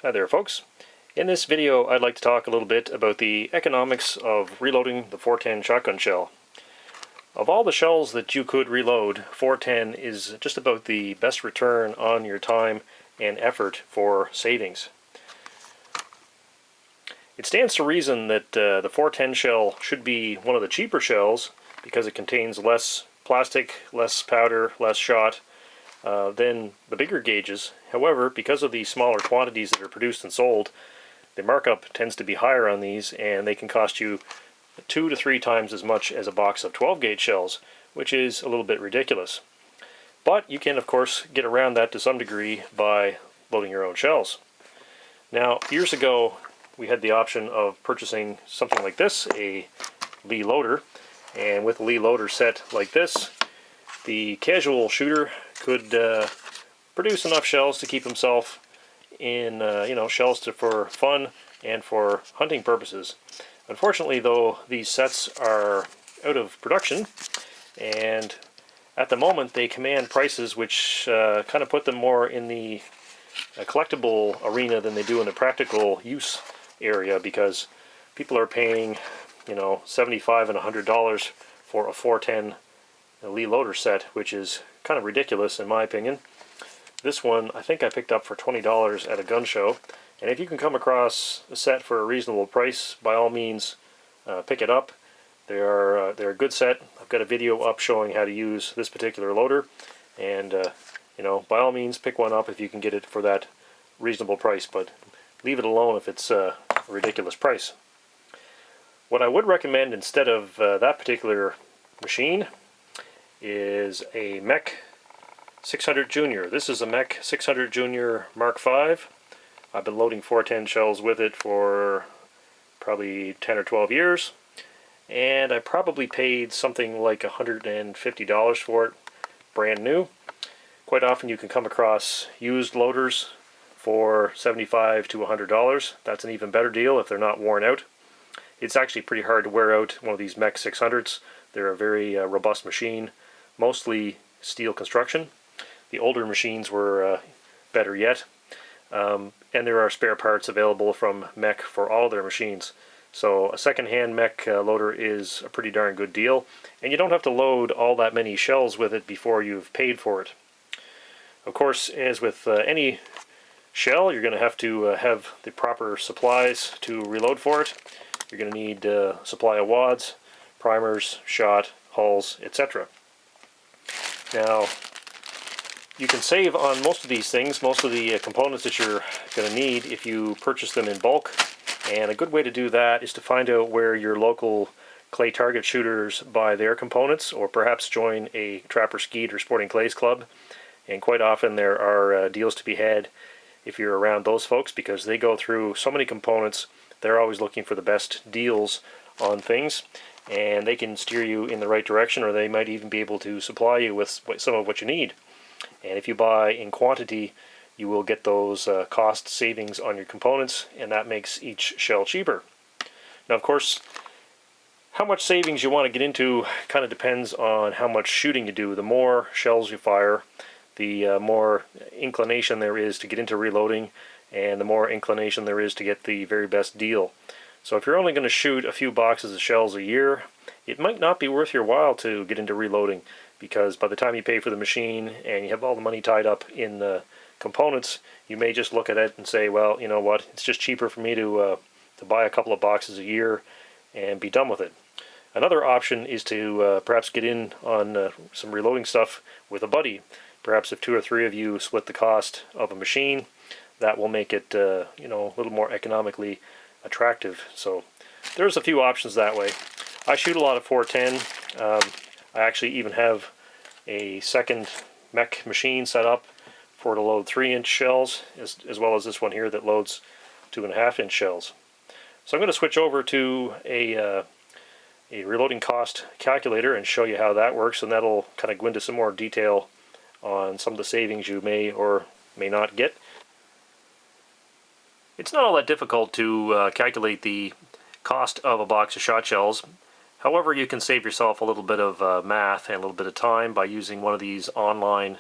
Hi there, folks. In this video I'd like to talk a little bit about the economics of reloading the 410 shotgun shell. Of all the shells that you could reload, 410 is just about the best return on your time and effort for savings. It stands to reason that the 410 shell should be one of the cheaper shells because it contains less plastic, less powder, less shot than the bigger gauges. However, because of the smaller quantities that are produced and sold, the markup tends to be higher on these, and they can cost you 2 to 3 times as much as a box of 12 gauge shells, which is a little bit ridiculous. But you can of course get around that to some degree by loading your own shells. Now, years ago we had the option of purchasing something like this, a Lee loader, and with a Lee loader set like this, the casual shooter could produce enough shells to keep himself in, shells for fun and for hunting purposes. Unfortunately, though, these sets are out of production, and at the moment they command prices which kind of put them more in the collectible arena than they do in the practical use area, because people are paying, $75 and $100 for a 410 Lee loader set, which is kind of ridiculous in my opinion. This one I think I picked up for $20 at a gun show, and if you can come across a set for a reasonable price, by all means pick it up. They're a good set. I've got a video up showing how to use this particular loader, and by all means pick one up if you can get it for that reasonable price, but leave it alone if it's a ridiculous price. What I would recommend instead of that particular machine is a Mech 600 Junior. This is a Mech 600 Junior Mark V. I've been loading 410 shells with it for probably 10 or 12 years, and I probably paid something like $150 for it, brand new. Quite often you can come across used loaders for $75 to $100. That's an even better deal if they're not worn out. It's actually pretty hard to wear out one of these Mech 600s. They're a very robust machine, mostly steel construction. The older machines were better yet, and there are spare parts available from Mech for all their machines. So a second-hand Mech loader is a pretty darn good deal, and you don't have to load all that many shells with it before you've paid for it. Of course, as with any shell, you're going to have the proper supplies to reload for it. You're going to need a supply of wads, primers, shot, hulls, etc. Now, you can save on most of these things, most of the components that you're going to need if you purchase them in bulk, and a good way to do that is to find out where your local clay target shooters buy their components, or perhaps join a Trapper Skeet or Sporting Clays club, and quite often there are deals to be had if you're around those folks, because they go through so many components. They're always looking for the best deals on things, and they can steer you in the right direction, or they might even be able to supply you with some of what you need. And if you buy in quantity, you will get those cost savings on your components, and that makes each shell cheaper. Now, of course, how much savings you want to get into kind of depends on how much shooting you do. The more shells you fire, the more inclination there is to get into reloading, and the more inclination there is to get the very best deal. So if you're only going to shoot a few boxes of shells a year, it might not be worth your while to get into reloading, because by the time you pay for the machine and you have all the money tied up in the components, you may just look at it and say, well, you know what, it's just cheaper for me to buy a couple of boxes a year and be done with it. Another option is to perhaps get in on some reloading stuff with a buddy. Perhaps if 2 or 3 of you split the cost of a machine, that will make it a little more economically attractive. So there's a few options that way. I shoot a lot of 410. I actually even have a second Mech machine set up for to load 3-inch shells, as well as this one here that loads 2.5-inch shells. So I'm going to switch over to a reloading cost calculator and show you how that works, and that'll kind of go into some more detail on some of the savings you may or may not get. It's not all that difficult to calculate the cost of a box of shot shells. However, you can save yourself a little bit of math and a little bit of time by using one of these online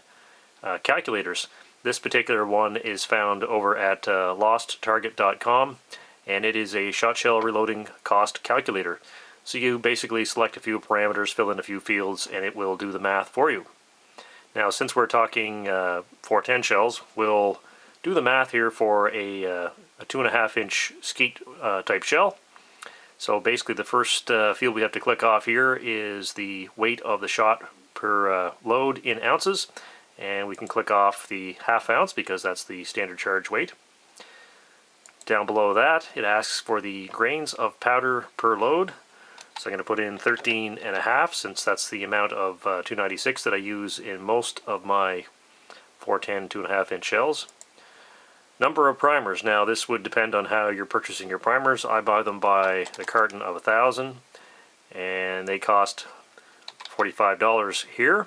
calculators. This particular one is found over at losttarget.com, and it is a shot shell reloading cost calculator. So you basically select a few parameters, fill in a few fields, and it will do the math for you. Now, since we're talking 410 shells, we'll do the math here for a 2.5-inch skeet type shell. So basically the first field we have to click off here is the weight of the shot per load in ounces, and we can click off the ½ ounce because that's the standard charge weight. Down below that, it asks for the grains of powder per load. So I'm going to put in 13.5 since that's the amount of 296 that I use in most of my 410 2.5-inch shells. Number of primers. Now this would depend on how you're purchasing your primers. I buy them by the carton of 1,000, and they cost $45 here.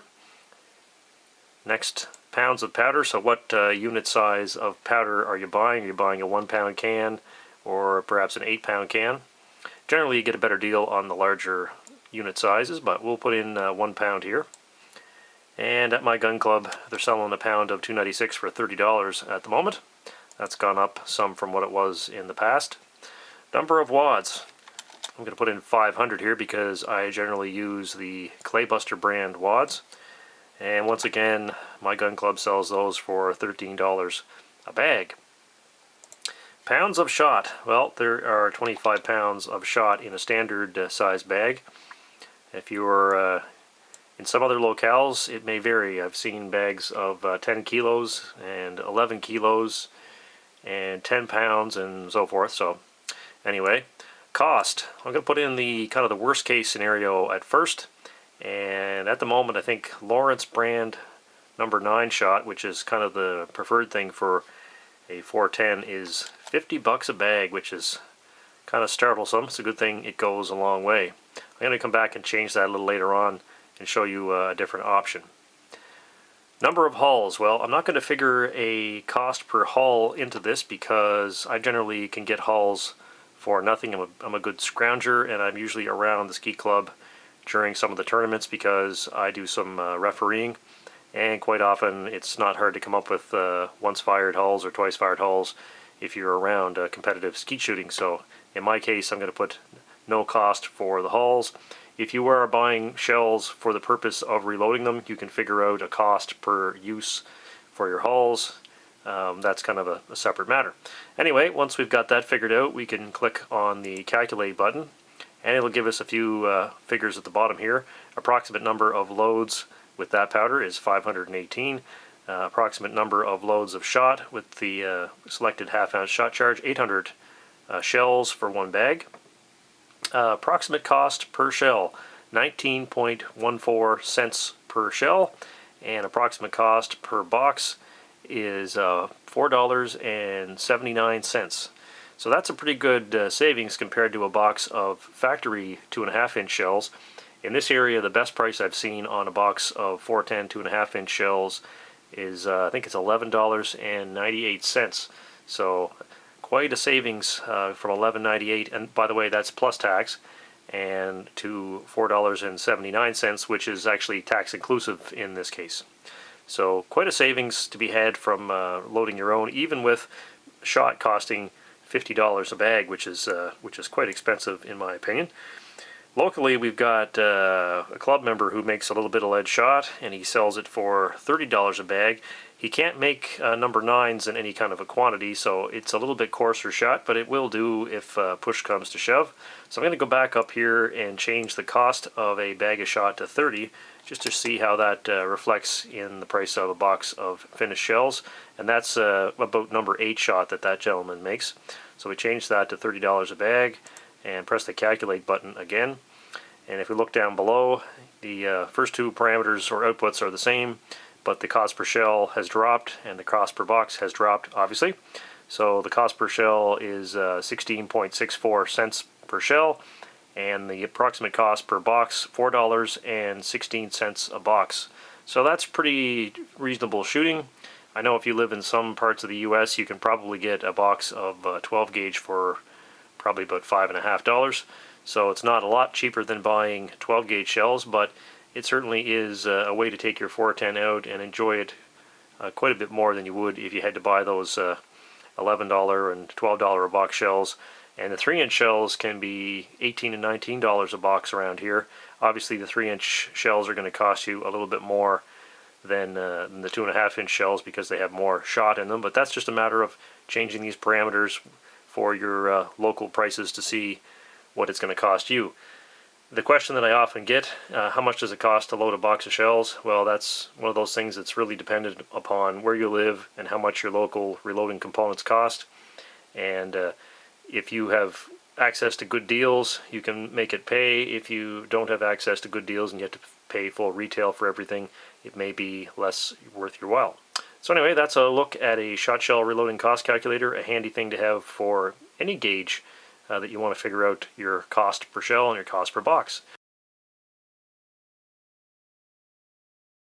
Next, pounds of powder. So what unit size of powder are you buying? Are you buying a 1-pound can or perhaps an 8-pound can? Generally you get a better deal on the larger unit sizes, but we'll put in 1 pound here. And at my gun club they're selling a pound of 296 for $30 at the moment. That's gone up some from what it was in the past. Number of wads. I'm going to put in 500 here because I generally use the Claybuster brand wads. And once again, my gun club sells those for $13 a bag. Pounds of shot. Well, there are 25 pounds of shot in a standard size bag. If you're in some other locales, it may vary. I've seen bags of 10 kilos and 11 kilos and 10 pounds and so forth. So anyway, cost. I'm going to put in the kind of the worst case scenario at first. And at the moment, I think Lawrence brand number 9 shot, which is kind of the preferred thing for a 410, is $50 a bag, which is kind of startlesome. It's a good thing it goes a long way. I'm going to come back and change that a little later on and show you a different option. Number of hulls. Well, I'm not going to figure a cost per hull into this because I generally can get hulls for nothing. I'm a good scrounger, and I'm usually around the ski club during some of the tournaments because I do some refereeing, and quite often it's not hard to come up with once fired hulls or twice fired hulls if you're around competitive skeet shooting. So in my case, I'm going to put no cost for the hulls. If you are buying shells for the purpose of reloading them, you can figure out a cost per use for your hulls. That's kind of a separate matter. Anyway, once we've got that figured out, we can click on the calculate button, and it'll give us a few figures at the bottom here. Approximate number of loads with that powder is 518. Approximate number of loads of shot with the selected ½ ounce shot charge, 800 shells for 1 bag. Approximate cost per shell, 19.14 cents per shell, and approximate cost per box is $4.79. So that's a pretty good savings compared to a box of factory 2.5-inch shells. In this area, the best price I've seen on a box of 410 2.5-inch shells is I think it's $11.98. So quite a savings from $11.98, and by the way, that's plus tax, and to $4.79, which is actually tax inclusive in this case. So quite a savings to be had from loading your own, even with shot costing $50 a bag, which is quite expensive in my opinion. Locally, we've got a club member who makes a little bit of lead shot, and he sells it for $30 a bag. He can't make number 9s in any kind of a quantity, so it's a little bit coarser shot, but it will do if push comes to shove. So I'm going to go back up here and change the cost of a bag of shot to 30, just to see how that reflects in the price of a box of finished shells. And that's about number 8 shot that gentleman makes. So we change that to $30 a bag and press the calculate button again. And if we look down below, the first two parameters or outputs are the same, but the cost per shell has dropped and the cost per box has dropped, obviously. So the cost per shell is 16.64 cents per shell, and the approximate cost per box, $4.16 a box. So that's pretty reasonable shooting. I know if you live in some parts of the US, you can probably get a box of 12 gauge for probably about $5.50. So it's not a lot cheaper than buying 12 gauge shells, but it certainly is a way to take your 410 out and enjoy it quite a bit more than you would if you had to buy those $11 and $12 a box shells. And the 3-inch shells can be $18 and $19 a box around here. Obviously the 3-inch shells are going to cost you a little bit more than the 2.5-inch shells because they have more shot in them, but that's just a matter of changing these parameters for your local prices to see what it's going to cost you. The question that I often get, how much does it cost to load a box of shells? Well, that's one of those things that's really dependent upon where you live and how much your local reloading components cost. And if you have access to good deals, you can make it pay. If you don't have access to good deals and you have to pay full retail for everything, it may be less worth your while. So anyway, that's a look at a shot shell reloading cost calculator, a handy thing to have for any gauge that you want to figure out your cost per shell and your cost per box.